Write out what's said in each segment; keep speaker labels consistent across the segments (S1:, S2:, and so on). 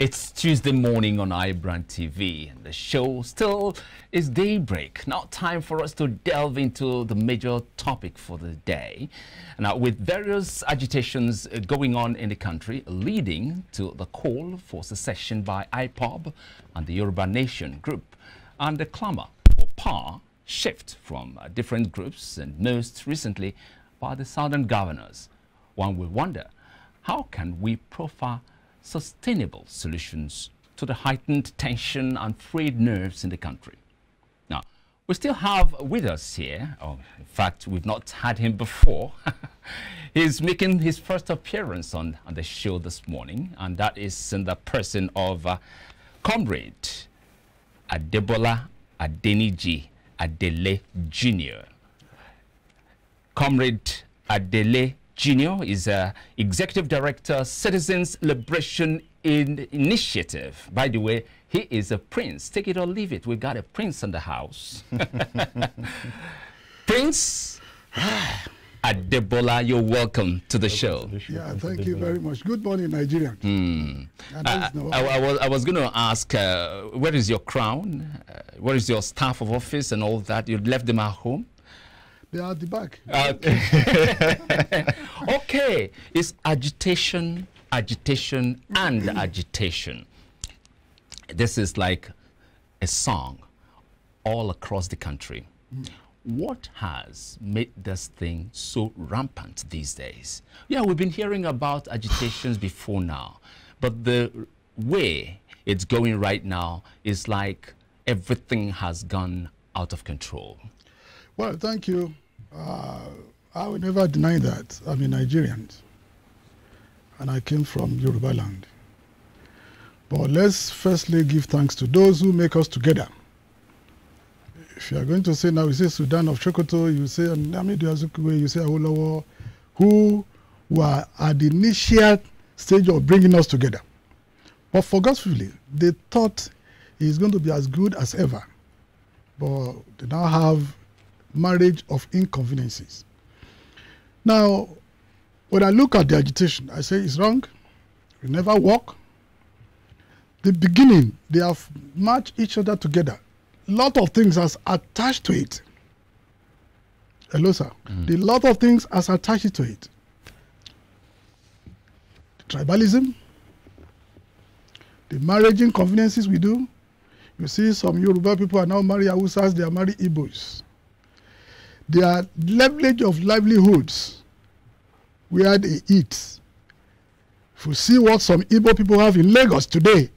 S1: It's Tuesday morning on iBrandTV, and the show still is Daybreak. Now time for us to delve into the major topic for the day. Now, with various agitations going on in the country, leading to the call for secession by IPOB and the Yoruba Nation group, and the clamor for power shift from different groups, and most recently by the southern governors, one will wonder, how can we profile sustainable solutions to the heightened tension and frayed nerves in the country? Now, we still have with us here, in fact, we've not had him before. He's making his first appearance on the show this morning, and that is in the person of Comrade Adebola Adeniji Adele Jr. Comrade Adele Jr. is Executive Director, Citizens Liberation Initiative. By the way, he is a prince. Take it or leave it. We got a prince in the house. Prince Adebola, you're welcome to the show.
S2: Yeah, thank you very much. Good morning, Nigeria.
S1: I was going to ask, where is your crown? Where is your staff of office and all that? You left them at home?
S2: They are at the back.
S1: Okay. Okay. It's agitation, agitation, and agitation. This is like a song all across the country. What has made this thing so rampant these days? Yeah, we've been hearing about agitations before now, but the way it's going right now is like everything has gone out of control.
S2: Well, thank you. I will never deny that. I'm a Nigerian, and I came from Yoruba land. But let's firstly give thanks to those who make us together. If you are going to say now, you say Sudan of Sokoto, you say Nnamdi Azikiwe, you say Awolowo, who were at the initial stage of bringing us together. But forgetfully, they thought it's going to be as good as ever. But they now have marriage of inconveniences. Now, when I look at the agitation, I say it's wrong. We never work. The beginning, they have matched each other together. A lot of things has attached to it. Hello, sir. A lot of things has attached to it. The tribalism, the marriage inconveniences we do. You see some Yoruba people are now marrying Hausas, they are marrying Igbos. Their leverage of livelihoods, where they eat. If you see what some Igbo people have in Lagos today,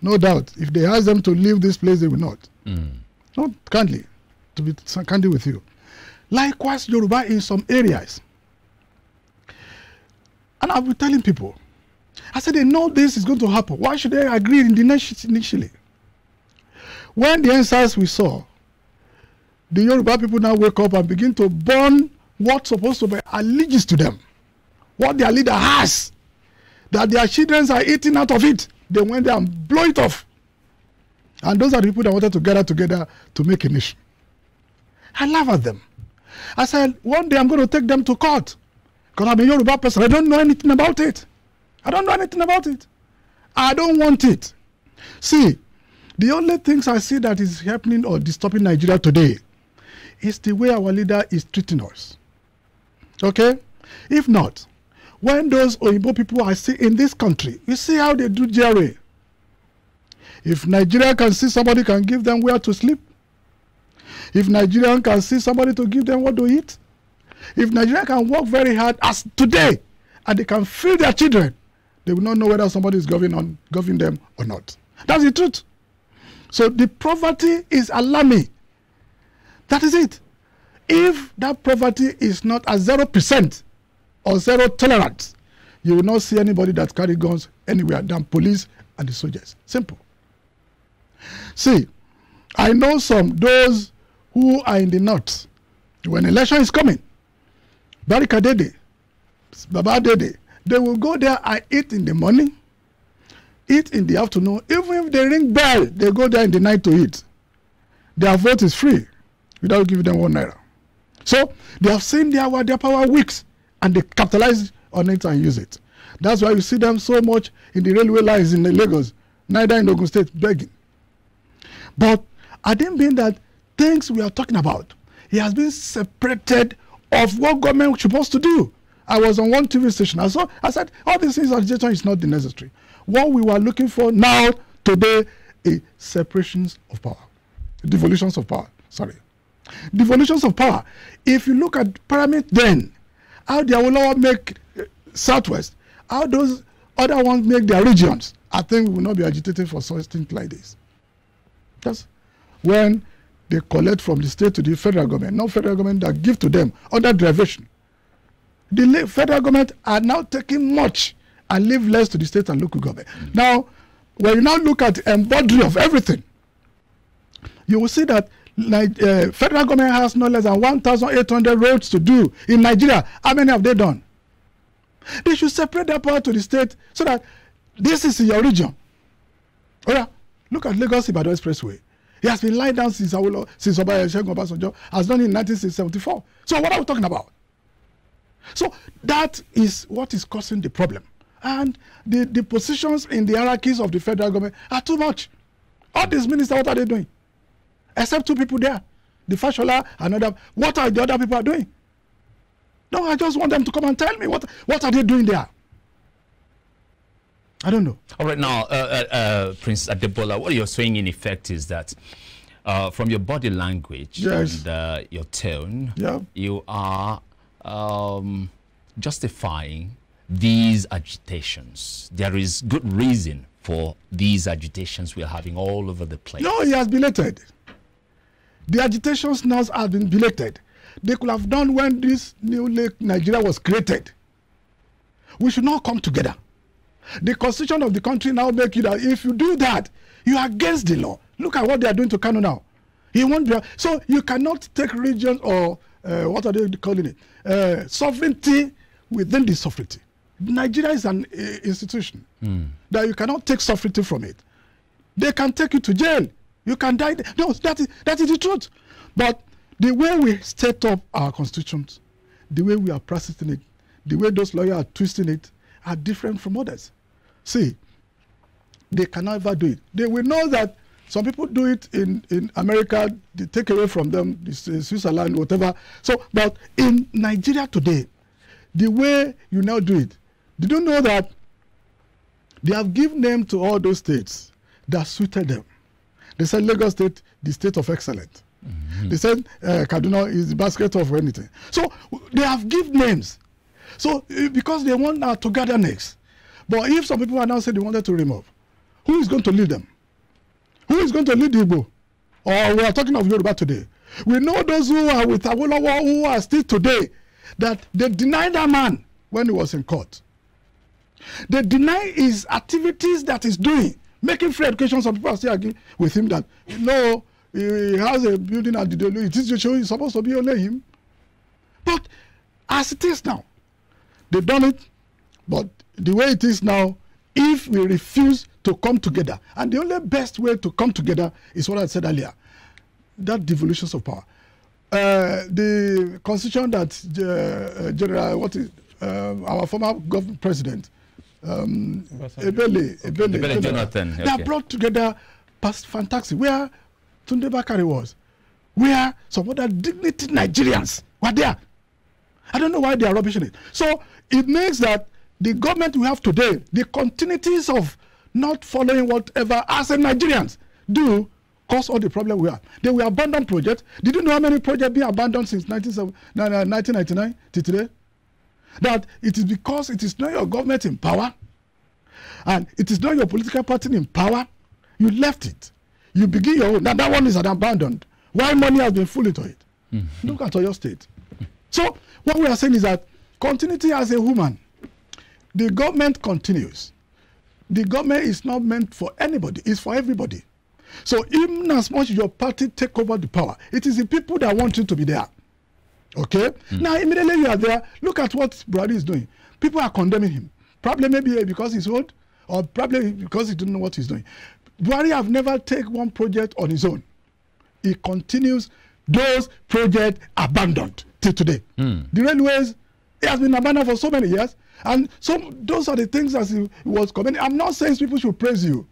S2: no doubt, if they ask them to leave this place, they will not. Not kindly, to be candid with you. Likewise, Yoruba in some areas. And I'll be telling people, I said they know this is going to happen. Why should they agree initially? When the answers we saw, the Yoruba people now wake up and begin to burn what's supposed to be allegiance to them. What their leader has, that their children are eating out of it. They went there and blow it off. And those are the people that wanted to gather together to make a nation. I laugh at them. I said, one day I'm going to take them to court. Because I'm a Yoruba person. I don't know anything about it. I don't know anything about it. I don't want it. See, the only things I see that is happening or disturbing Nigeria today is the way our leader is treating us. Okay? If not, when those Oyibo people are still in this country, you see how they do JRA. If Nigeria can see somebody can give them where to sleep, if Nigeria can see somebody to give them what to eat, if Nigeria can work very hard as today, and they can feed their children, they will not know whether somebody is governing them or not. That's the truth. So the poverty is alarming. That is it. If that poverty is not at 0% or zero tolerance, you will not see anybody that carry guns anywhere than police and the soldiers. Simple. See, I know those who are in the north, when election is coming, Barika Dede, Baba Dede, they will go there and eat in the morning, eat in the afternoon. Even if they ring bell, they go there in the night to eat. Their vote is free without giving them 1 naira. So they have seen their power weeks and they capitalize on it and use it. That's why you see them so much in the railway lines in Lagos, neither in Ogun State, begging. But I didn't mean that things we are talking about, he has been separated of what government is supposed to do. I was on one TV station. I said, all these things agitation is not the necessary. What we were looking for now, today, is separations of power. Devolutions of power. Sorry. Devolutions of power. If you look at pyramid then, how the Awolowo make Southwest, how those other ones make their regions, I think we will not be agitating for such things like this. That's when they collect from the state to the federal government, not federal government that give to them under derivation. The federal government are now taking much and leave less to the state and local government. Now, when you now look at the embodiment of everything, you will see that federal government has no less than 1,800 roads to do in Nigeria. How many have they done? They should separate that power to the state so that this is in your region. Oh yeah, look at Lagos-Ibadan Expressway. It has been lying down since Olusegun Obasanjo has done it in 1974. So what are we talking about? So that is what is causing the problem. And the positions in the hierarchies of the federal government are too much. All these ministers, what are they doing? Except two people there. The Fashola and other. What are the other people are doing? No, I just want them to come and tell me what are they doing there? I don't know.
S1: All right, now, Prince Adebola, what you're saying in effect is that from your body language, yes, and your tone, yeah, you are justifying these agitations. There is good reason for these agitations we are having all over the place.
S2: No, he has belated. The agitations now have been belated. They could have done when this new lake Nigeria was created. We should not come together. The constitution of the country now make you that if you do that, you are against the law. Look at what they are doing to Kano now. He won't be, so you cannot take regions or what are they calling it? Sovereignty within the sovereignty. Nigeria is an institution that you cannot take sovereignty from it. They can take you to jail. You can die. No, that is the truth. But the way we set up our constitutions, the way we are practicing it, the way those lawyers are twisting it, are different from others. See, they can never do it. They will know that some people do it in America, they take away from them, Switzerland, whatever. So, but in Nigeria today, the way you now do it, did you know that they have given name to all those states that suited them? They said Lagos State, the state of excellence. They said Kaduna is the basket of anything. So they have given names. So because they want our togetherness. But if some people are now saying they wanted to remove, who is going to lead them? Who is going to lead the Igbo? Or we are talking of Yoruba today. We know those who are with Awolowo who are still today, that they denied that man when he was in court. They deny his activities that he's doing, making free education. Some people are still arguing with him that, no, he has a building at the Delu. It is showing it's supposed to be only him. But as it is now, they've done it. But the way it is now, if we refuse to come together, and the only best way to come together is what I said earlier, that devolutions of power. The constitution that our former government president, Ebele
S1: Jonathan,
S2: they are brought together past fantastic, where Tunde Bakari was, where some other dignity Nigerians were there. I don't know why they are rubbishing it. So it makes that the government we have today, the continuities of not following whatever as Nigerians do, cause all the problem we have. They will abandon projects. Did you know how many projects being abandoned since 1999 to today? That it is because it is not your government in power, and it is not your political party in power. You left it. You begin your own. Now that one is abandoned. Why money has been full into it? Look at your state. So what we are saying is that continuity as a woman, the government continues. The government is not meant for anybody. It's for everybody. So even as much as your party take over the power, it is the people that want you to be there. Okay? Now immediately you are there, look at what Buhari is doing. People are condemning him. Probably maybe because he's old, or probably because he didn't know what he's doing. Buhari have never taken one project on his own. He continues those projects abandoned till today. The railways, it has been abandoned for so many years. And so those are the things that he was commenting. I'm not saying people should praise you.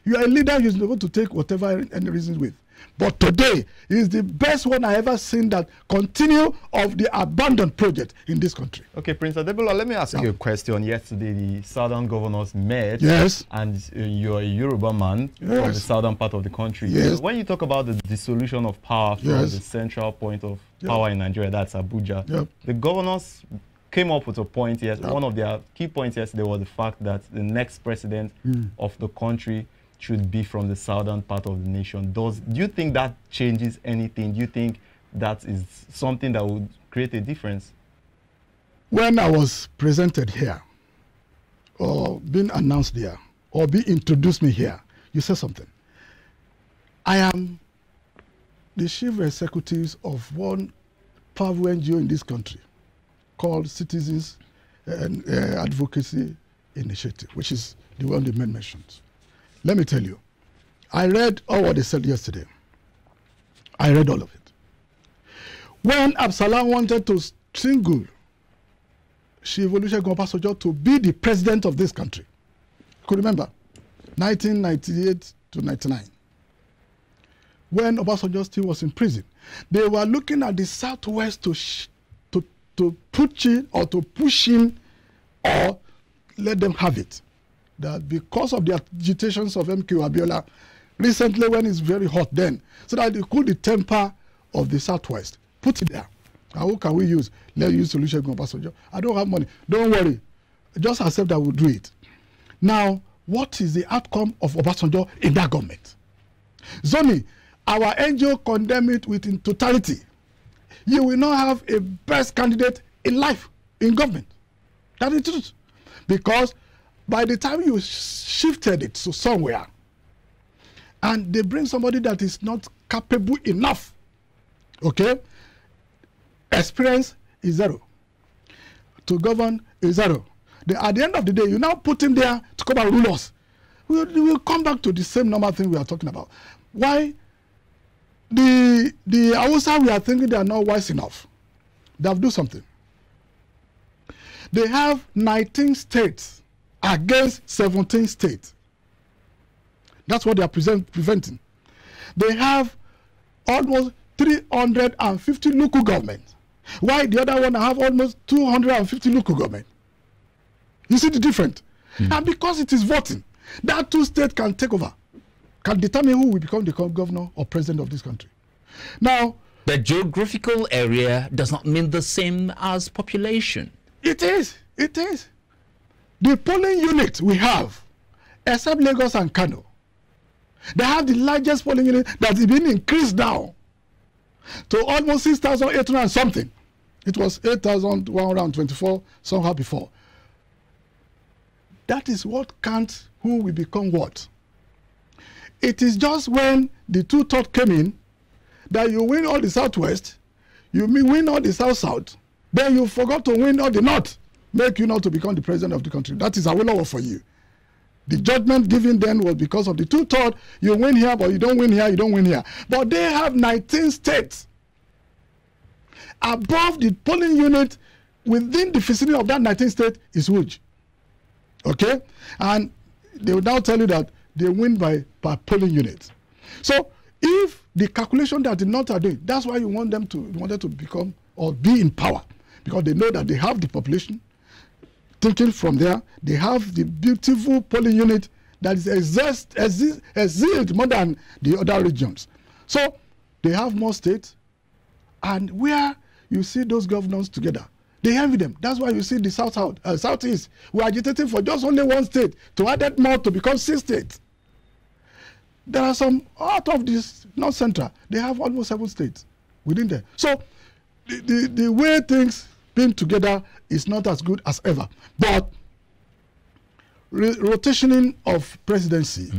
S2: You are a leader, you're supposed to take whatever any reason with. But today is the best one I ever seen that continue of the abandoned project in this country.
S3: Okay, Prince Adebola, let me ask you a question. Yesterday, the southern governors met.
S2: Yes.
S3: And you're a Yoruba man from the southern part of the country.
S2: Yes.
S3: So when you talk about the dissolution of power from the central point of power in Nigeria, that's Abuja, the governors came up with a point. Yes, one of their key points yesterday was the fact that the next president of the country should be from the southern part of the nation. Do you think that changes anything? Do you think that is something that would create a difference?
S2: When I was presented here, or being announced here, or being introduced me here, you said something. I am the chief executive of one powerful NGO in this country called Citizens Advocacy Initiative, which is the one the men mentioned. Let me tell you, I read all what they said yesterday. I read all of it. When Absalom wanted to single Chief Olusegun Obasanjo to be the president of this country, you could remember, 1998 to 99, when Obasanjo still was in prison, they were looking at the Southwest to put in or to push in or let them have it. That because of the agitations of MK Abiola recently, when it's very hot then, so that they cool the temper of the Southwest, put it there. Now, who can we use? Let's use Olusegun Obasanjo. I don't have money. Don't worry. Just accept that we'll do it. Now, what is the outcome of Obasanjo in that government? Zoni, our NGO condemn it in totality. You will not have a best candidate in life, in government. That is the truth. Because by the time you shifted it to somewhere, and they bring somebody that is not capable enough, okay? Experience is zero. To govern is zero. At the end of the day, you now put him there to come and rule us. We will come back to the same normal thing we are talking about. Why? The Hausa, we are thinking they are not wise enough. They have to do something. They have 19 states against 17 states. That's what they are preventing. They have almost 350 local governments. Why the other one have almost 250 local government? You see the difference? And because it is voting, that two states can take over, can determine who will become the governor or president of this country. Now,
S1: the geographical area does not mean the same as population.
S2: It is. It is. The polling unit we have, except Lagos and Kano, they have the largest polling unit that is being increased now to almost 6,800 and something. It was 8,124 somehow before. That is what counts who will become what. It is just when the two thought came in that you win all the Southwest, you win all the South-South, then you forgot to win all the North, make you not to become the president of the country. That is Awolowo for you. The judgment given then was because of the two thought, you win here, but you don't win here, you don't win here. But they have 19 states. Above the polling unit, within the vicinity of that 19 states is huge. Okay? And they will now tell you that they win by polling units. So if the calculation that the North are doing, that's why you want them to become or be in power, because they know that they have the population. Taken from there, they have the beautiful polling unit that is exist more than the other regions. So they have more states, and where you see those governors together, they envy them. That's why you see the Southeast. We are agitating for just only one state to add that more to become 6 states. There are some out of this North Central, they have almost 7 states within there. So the way things being together is not as good as ever. But rotationing of presidency,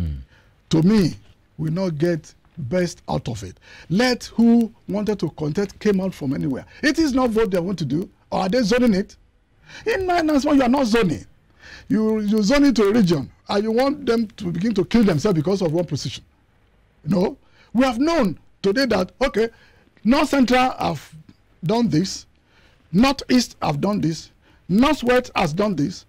S2: to me, will not get best out of it. Let who wanted to contest came out from anywhere. It is not what they want to do, or are they zoning it? In my announcement, you are not zoning. You zone it to a region, and you want them to begin to kill themselves because of one position. No, we have known today that, okay, North Central have done this, Northeast have done this, Northwest has done this,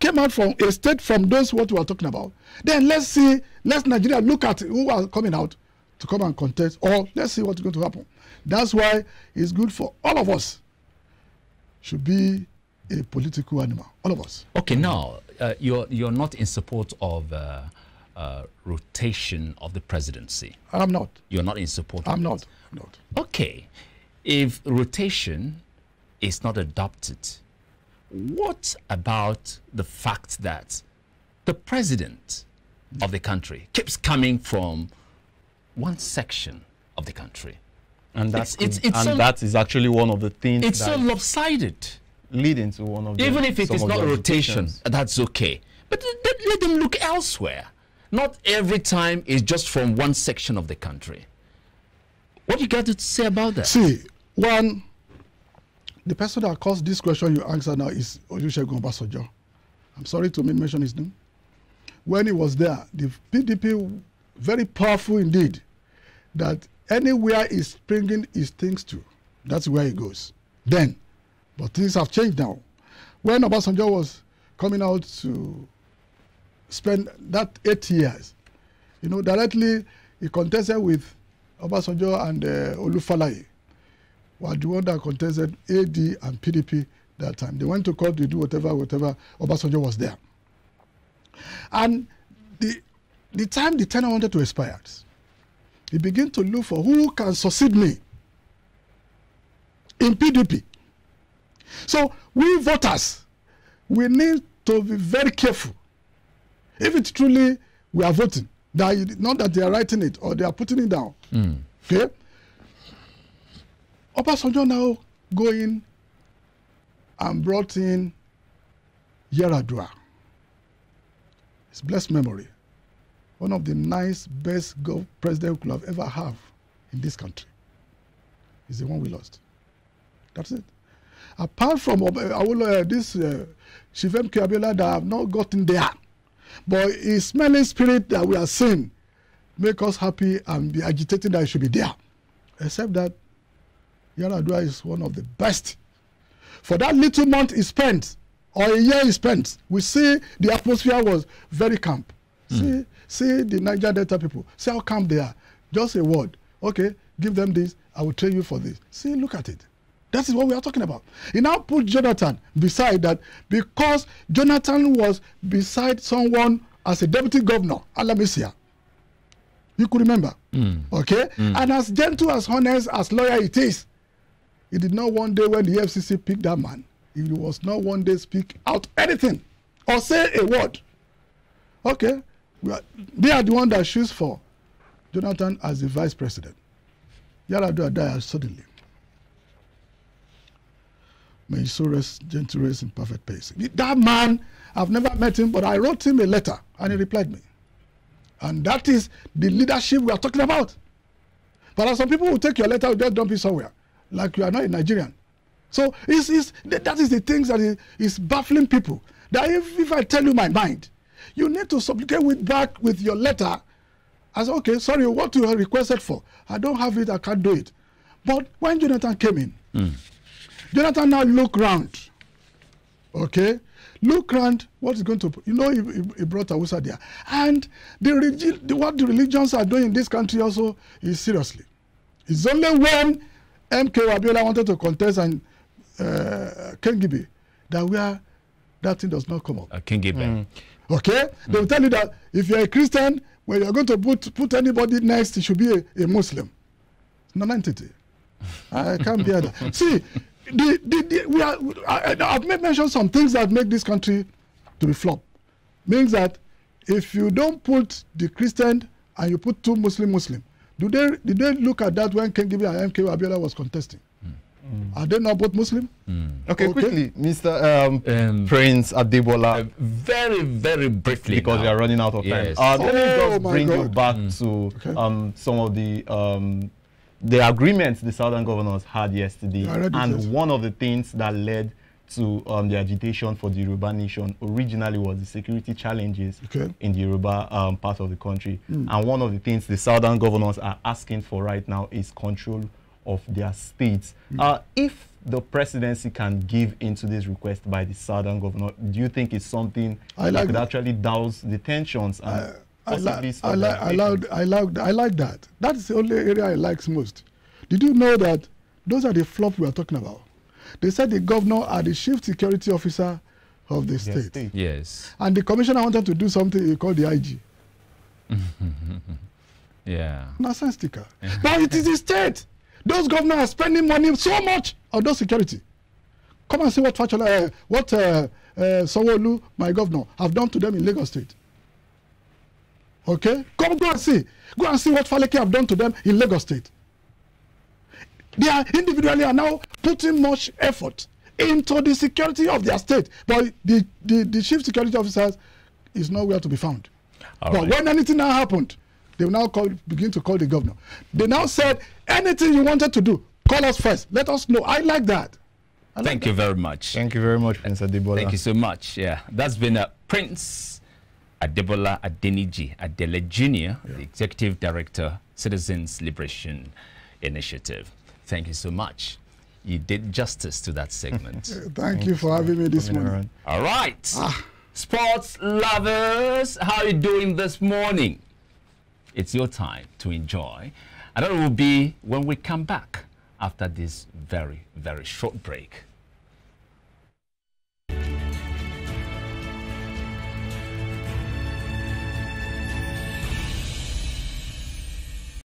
S2: came out from a state from those what we are talking about. Then let's Nigeria look at who are coming out to come and contest, or let's see what's going to happen. That's why it's good for all of us. Should be a political animal, all of us.
S1: Okay, now you're not in support of rotation of the presidency.
S2: I'm not.
S1: You're not in support.
S2: I'm
S1: of
S2: not.
S1: Okay, if rotation is not adopted, what about the fact that the president of the country keeps coming from one section of the country?
S3: And that is actually one of the things.
S1: It's so lopsided.
S3: Leading to one of the,
S1: even if it is not rotation, that's okay. But let them look elsewhere. Not every time is just from one section of the country. What you got to say about that?
S2: See, one, the person that caused this question you answer now is Olusegun Obasanjo. I'm sorry to mention his name. When he was there, the PDP, very powerful indeed, that anywhere he's bringing his things to, that's where he goes. Then, but things have changed now. When Obasanjo was coming out to spend that 8 years, you know, directly he contested with Obasanjo and Olufalaye, were the one that contested AD and PDP that time. They went to court, they do whatever, Obasanjo was there. And the time the tenure wanted to expire, he began to look for who can succeed me in PDP. So we voters, we need to be very careful. If it's truly we are voting, that not that they are writing it or they are putting it down. Okay? Obasanjo now going and brought in Yar'Adua. His blessed memory. One of the best president we could have ever have in this country. Is the one we lost. That's it. Apart from this Chief M.K. Abiola that have not gotten there, but his smelling spirit that we are seeing make us happy and be agitating that it should be there. Except that Yar'Adua is one of the best. For that little month he spent, or a year he spent, we see the atmosphere was very calm. See the Niger Delta people, see how calm they are. Just a word. Okay, give them this, I will train you for this. See, look at it. That is what we are talking about. He now put Jonathan beside that because Jonathan was beside someone as a deputy governor, Alamisia. You could remember. Okay? And as gentle, as honest, as loyal it is, he did not one day when the FCC picked that man, he was not one day speak out anything or say a word. Okay? They are the one that choose for Jonathan as the vice president. Yar'Adua died suddenly. May his soul rest, gentle rest in perfect peace. That man, I've never met him, but I wrote him a letter and he replied me. And that is the leadership we are talking about. But some people will take your letter and just dump it somewhere, like you are not a Nigerian. So that is the things that is baffling people. That if I tell you my mind, you need to supplicate back with your letter. I said, okay, sorry, what you have requested for, I don't have it, I can't do it. But when Jonathan came in, Jonathan now look round. Okay? Look round, what is going to, you know, he brought Awusa there. And what the religions are doing in this country also is seriously. It's only when M.K. Abiola wanted to contest and Kengibe that thing does not come up.
S1: Kengibe.
S2: Okay? They will tell you that if you're a Christian, when you're going to put anybody next, it should be a Muslim. It's non-entity. I can't bear that. See, I've mentioned some things that make this country to be flop. Means that if you don't put the Christian and you put two Muslim, did they look at that when Kengibe and MK Abiola was contesting? Are they not both Muslim?
S3: Okay, quickly, Mr. Prince Adebola.
S1: Very, very briefly.
S3: Because we are running out of time. Let me just bring you back to some of the agreements the Southern governors had yesterday. And one of the things that led to the agitation for the Yoruba nation originally was the security challenges in the Yoruba part of the country. And one of the things the Southern governors are asking for right now is control of their states. If the presidency can give into this request by the southern governor, do you think it's something that could actually douse the tensions and possibly stop
S2: I like that. That's the only area I like most. Did you know that those are the flops we are talking about? They said the governor are the chief security officer of the state.
S1: Yes.
S2: And the commissioner wanted to do something he called the IG.
S1: Yeah.
S2: Nonsense sticker. But it is the state. Those governors are spending money so much on those security. Come and see what Sanwo-Olu, my governor, have done to them in Lagos State. Okay? Go and see. Go and see what Faleke have done to them in Lagos State. They are individually are now putting much effort into the security of their state. But the chief security officers is nowhere to be found. But when anything now happened, they will now begin to call the governor. They now said, anything you wanted to do, call us first. Let us know. I like that.
S1: Thank you very much.
S3: Thank you very much, Prince Adebola.
S1: Thank you so much. Yeah, that's been Prince Adebola Adeniji Adele Jr., the Executive Director, Citizens Liberation Initiative. Thank you so much. You did justice to that segment.
S2: Thank you for having me this morning.
S1: All right. Sports lovers, how are you doing this morning? It's your time to enjoy. And that will be when we come back after this very, very short break.